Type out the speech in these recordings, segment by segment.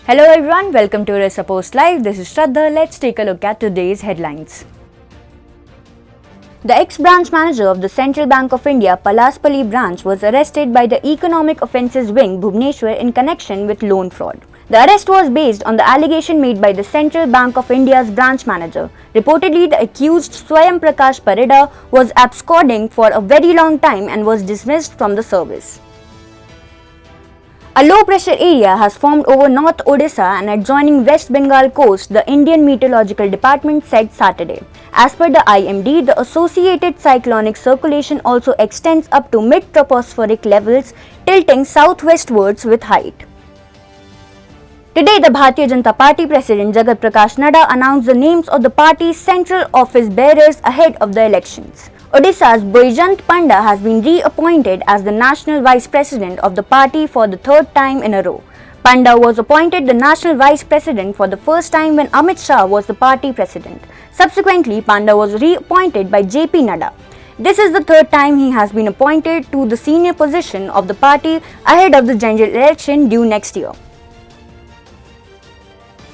Hello everyone, welcome to OrissaPost Live. This is Shraddha. Let's take a look at today's headlines. The ex-branch manager of the Central Bank of India, Palaspally branch, was arrested by the Economic Offences Wing, Bhubaneswar, in connection with loan fraud. The arrest was based on the allegation made by the Central Bank of India's branch manager. Reportedly, the accused Swayam Prakash Parida was absconding for a very long time and was dismissed from the service. A low-pressure area has formed over North Odisha and adjoining West Bengal coast, the Indian Meteorological Department said Saturday. As per the IMD, the associated cyclonic circulation also extends up to mid-tropospheric levels, tilting southwestwards with height. Today, the Bharatiya Janata Party President Jagat Prakash Nadda announced the names of the party's central office bearers ahead of the elections. Odisha's Baijant Panda has been reappointed as the National Vice President of the party for the third time in a row. Panda was appointed the National Vice President for the first time when Amit Shah was the party president. Subsequently, Panda was reappointed by JP Nadda. This is the third time he has been appointed to the senior position of the party ahead of the general election due next year.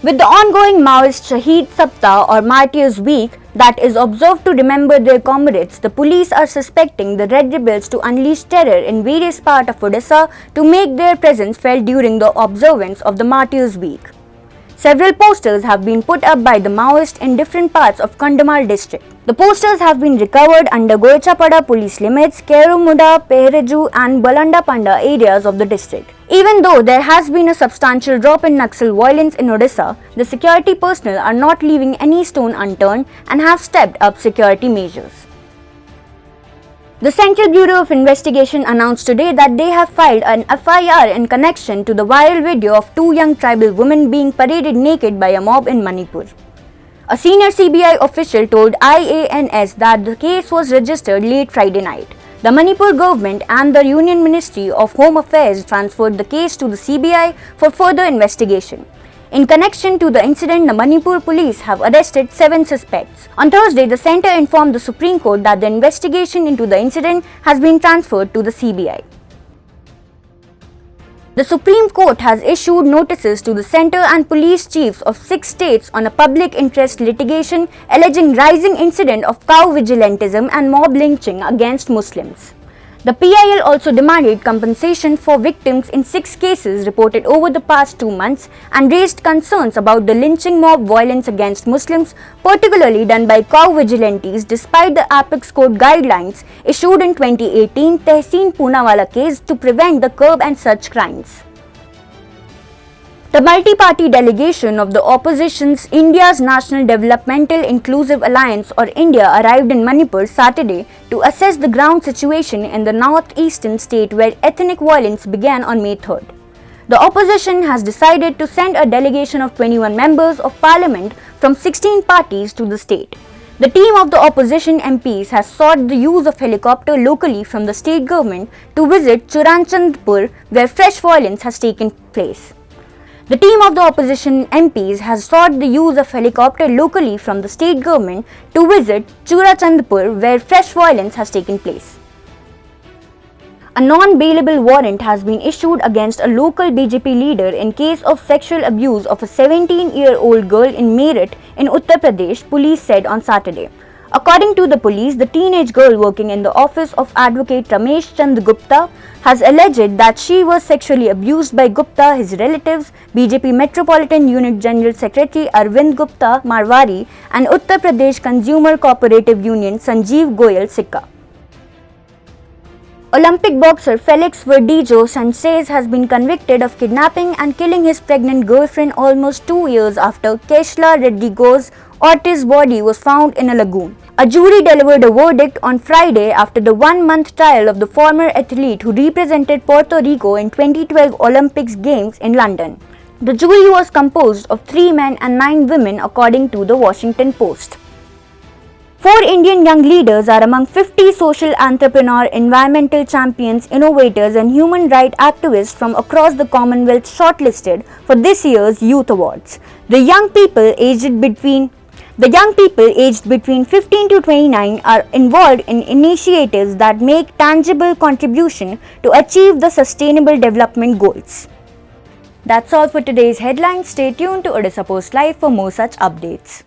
With the ongoing Maoist Shaheed Saptah or Martyrs Week that is observed to remember their comrades, the police are suspecting the Red Rebels to unleash terror in various parts of Odisha to make their presence felt during the observance of the Martyrs Week. Several posters have been put up by the Maoists in different parts of Kandhamal district. The posters have been recovered under Goichapada police limits, Kerumuda, Pehereju and Balandapanda areas of the district. Even though there has been a substantial drop in Naxal violence in Odisha, the security personnel are not leaving any stone unturned and have stepped up security measures. The Central Bureau of Investigation announced today that they have filed an FIR in connection to the viral video of two young tribal women being paraded naked by a mob in Manipur. A senior CBI official told IANS that the case was registered late Friday night. The Manipur government and the Union Ministry of Home Affairs transferred the case to the CBI for further investigation. In connection to the incident, the Manipur police have arrested 7 suspects. On Thursday, the centre informed the Supreme Court that the investigation into the incident has been transferred to the CBI. The Supreme Court has issued notices to the centre and police chiefs of 6 states on a public interest litigation alleging rising incident of cow vigilantism and mob lynching against Muslims. The PIL also demanded compensation for victims in 6 cases reported over the past 2 months and raised concerns about the lynching mob violence against Muslims, particularly done by cow vigilantes despite the Apex Court guidelines issued in 2018 Tehseen Poonawalla case to prevent the curb and such crimes. The multi-party delegation of the opposition's India's National Developmental Inclusive Alliance or India arrived in Manipur Saturday to assess the ground situation in the northeastern state where ethnic violence began on May 3rd. The opposition has decided to send a delegation of 21 members of parliament from 16 parties to the state. The team of the opposition MPs has sought the use of helicopter locally from the state government to visit Churachandpur where fresh violence has taken place. The team of the opposition MPs has sought the use of helicopter locally from the state government to visit Churachandpur where fresh violence has taken place. A non-bailable warrant has been issued against a local BJP leader in case of sexual abuse of a 17-year-old girl in Meerut in Uttar Pradesh, police said on Saturday. According to the police, the teenage girl working in the office of Advocate Ramesh Chand Gupta has alleged that she was sexually abused by Gupta, his relatives, BJP Metropolitan Unit General Secretary Arvind Gupta Marwari and Uttar Pradesh Consumer Cooperative Union Sanjeev Goyal Sikka. Olympic boxer Felix Verdejo Sanchez has been convicted of kidnapping and killing his pregnant girlfriend almost 2 years after Keshla Reddigo's Ortiz body was found in a lagoon. A jury delivered a verdict on Friday after the 1-month trial of the former athlete who represented Puerto Rico in 2012 Olympics Games in London. The jury was composed of 3 men and 9 women according to the Washington Post. 4 Indian young leaders are among 50 social entrepreneur, environmental champions, innovators and human rights activists from across the Commonwealth shortlisted for this year's Youth Awards. The young people aged between 15 to 29 are involved in initiatives that make tangible contribution to achieve the Sustainable Development Goals. That's all for today's headlines. Stay tuned to Odisha Post Live for more such updates.